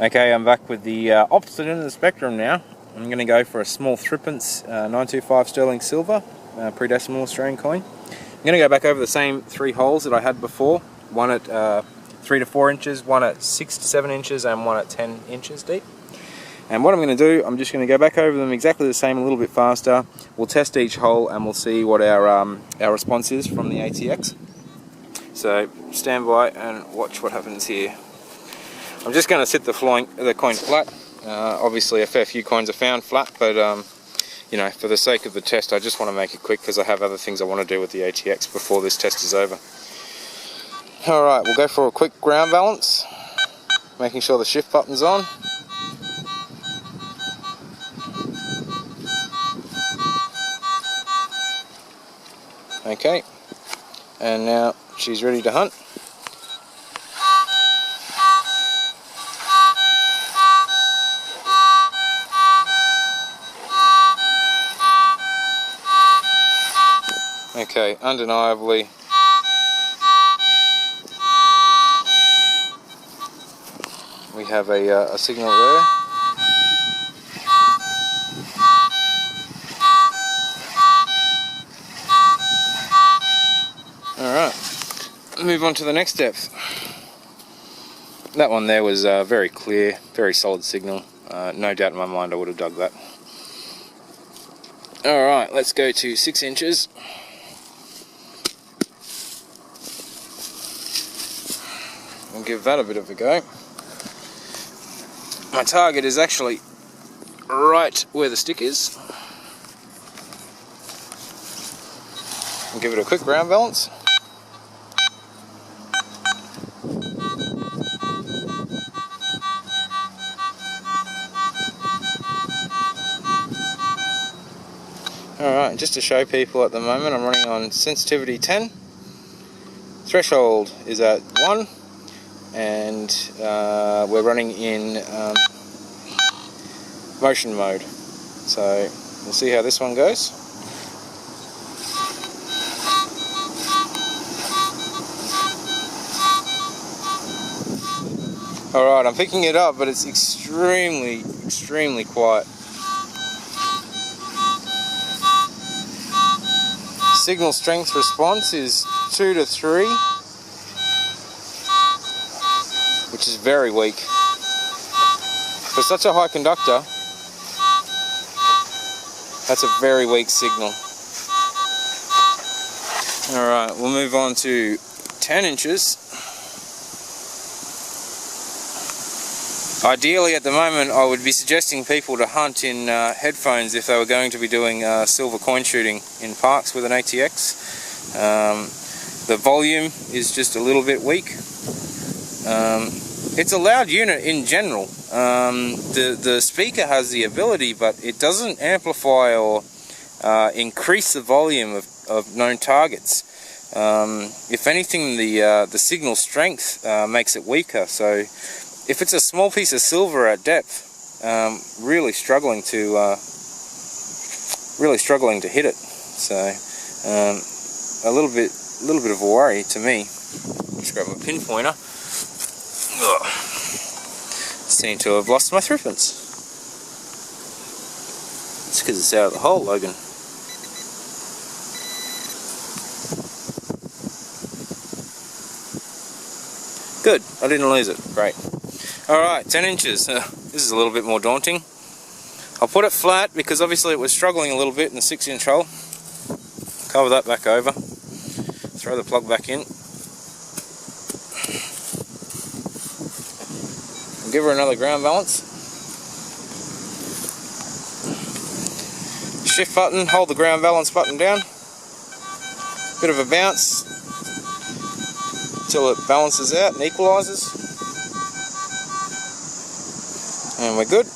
Okay, I'm back with the opposite end of the spectrum now. I'm going to go for a small threepence 925 sterling silver, pre-decimal Australian coin. I'm going to go back over the same 3 holes that I had before. One at 3 to 4 inches, one at 6 to 7 inches, and one at 10 inches deep. And what I'm going to do, I'm just going to go back over them exactly the same, a little bit faster. We'll test each hole and we'll see what our response is from the ATX. So stand by and watch what happens here. I'm just going to sit the coin flat. Obviously a fair few coins are found flat, but you know, for the sake of the test I just want to make it quick because I have other things I want to do with the ATX before this test is over. Alright, we'll go for a quick ground balance, making sure the shift button's on. Okay, and now she's ready to hunt. Okay, undeniably we have a signal there. Alright, move on to the next depth. That one there was very clear, very solid signal. No doubt in my mind I would have dug that. Alright, let's go to 6 inches. We'll give that a bit of a go. My target is actually right where the stick is. We'll give it a quick ground balance. Alright, just to show people at the moment I'm running on sensitivity 10. Threshold is at 1. And we're running in motion mode, so we'll see how this one goes. Alright, I'm picking it up, but it's extremely quiet. Signal strength response is 2 to 3. Which is very weak. For such a high conductor, that's a very weak signal. Alright, we'll move on to 10 inches. Ideally at the moment I would be suggesting people to hunt in headphones if they were going to be doing silver coin shooting in parks with an ATX. The volume is just a little bit weak. It's a loud unit in general. The speaker has the ability, but it doesn't amplify or increase the volume of known targets. If anything, the signal strength makes it weaker. So if it's a small piece of silver at depth, really struggling to hit it. So a little bit of a worry to me. Just grab a pinpointer. Ugh. Seem to have lost my threepence. It's because it's out of the hole, Logan. Good, I didn't lose it. Great. Alright, 10 inches. This is a little bit more daunting. I'll put it flat because obviously it was struggling a little bit in the 6-inch hole. Cover that back over. Throw the plug back in. Give her another ground balance. Shift button, hold the ground balance button down. Bit of a bounce until it balances out and equalises. And we're good.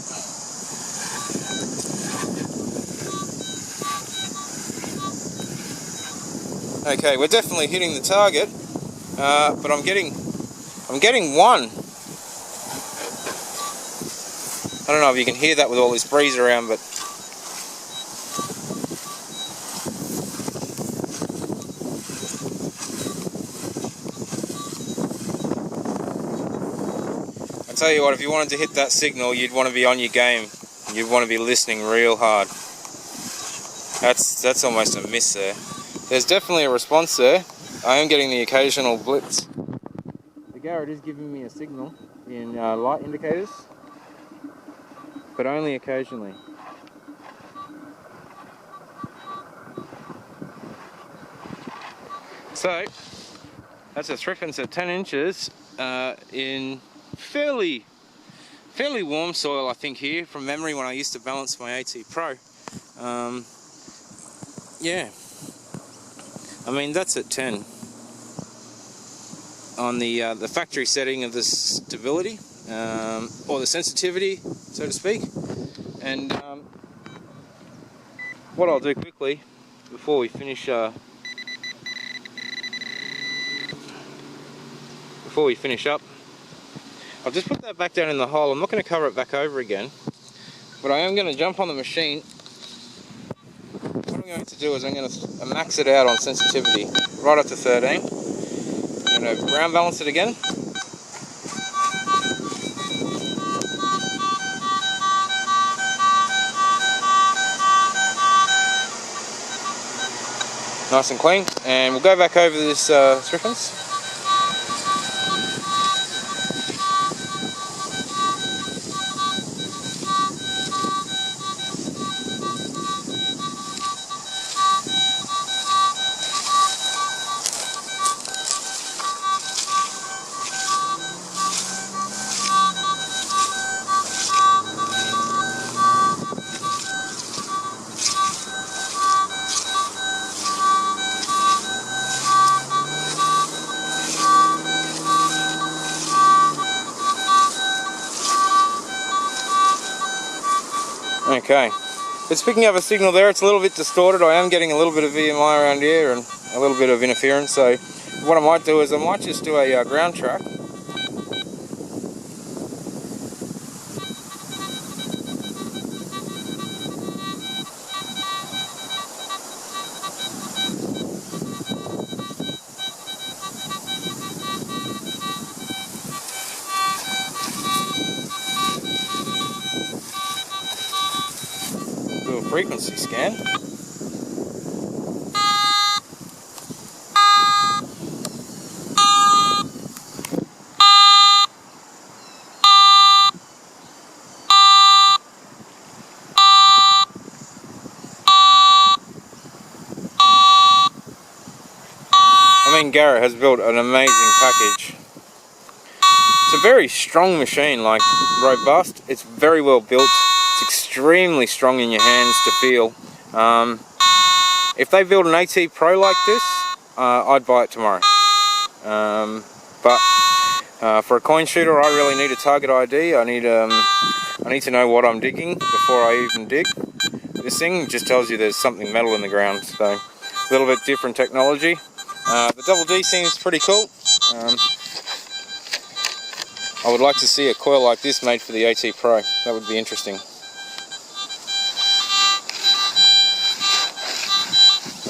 Okay, we're definitely hitting the target, but I'm getting one. I don't know if you can hear that with all this breeze around, but tell you what, if you wanted to hit that signal, you'd want to be on your game. You'd want to be listening real hard. That's almost a miss there. There's definitely a response there. I am getting the occasional blitz. The Garrett is giving me a signal in light indicators, but only occasionally. So, that's a threepence at 10 inches in fairly warm soil, I think, here, from memory, when I used to balance my AT Pro. Yeah, I mean, that's at 10 on the factory setting of the stability, or the sensitivity, so to speak. And what I'll do quickly before we finish up, I'll just put that back down in the hole. I'm not going to cover it back over again, but I am going to jump on the machine. What I'm going to do is I'm going to max it out on sensitivity right up to 13. I'm going to ground balance it again. Nice and clean, and we'll go back over this threepence. Okay, it's picking up a signal there. It's a little bit distorted. I am getting a little bit of VMI around here and a little bit of interference. So what I might do is I might just do a ground track. Frequency scan. I mean, Garrett has built an amazing package. It's a very strong machine, like robust. It's very well built. It's extremely strong in your hands to feel. If they build an AT Pro like this, I'd buy it tomorrow. But for a coin shooter, I really need a target ID. I need to know what I'm digging before I even dig. This thing just tells you there's something metal in the ground, so a little bit different technology. The Double D seems pretty cool. I would like to see a coil like this made for the AT Pro. That would be interesting.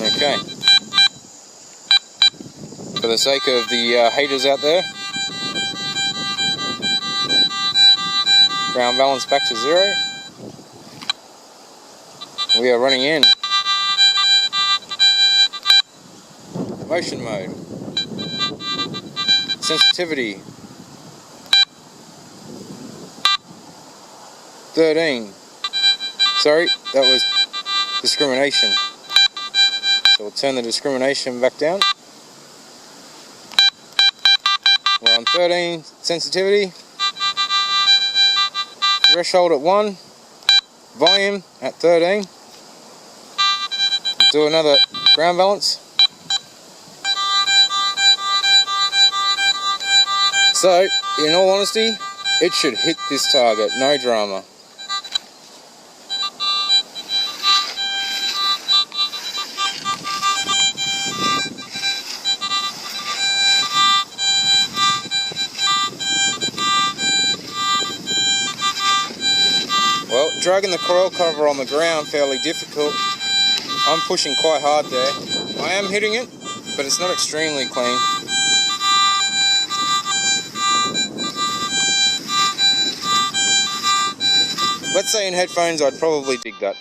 Okay. For the sake of the haters out there, ground balance back to 0. We are running in motion mode. Sensitivity 13. Sorry, that was discrimination. So we'll turn the discrimination back down. We're on 13 sensitivity. Threshold at 1. Volume at 13. Do another ground balance. So, in all honesty, it should hit this target, no drama. Well, dragging the coil cover on the ground fairly difficult. I'm pushing quite hard there. I am hitting it, but it's not extremely clean. say in headphones I'd probably dig that.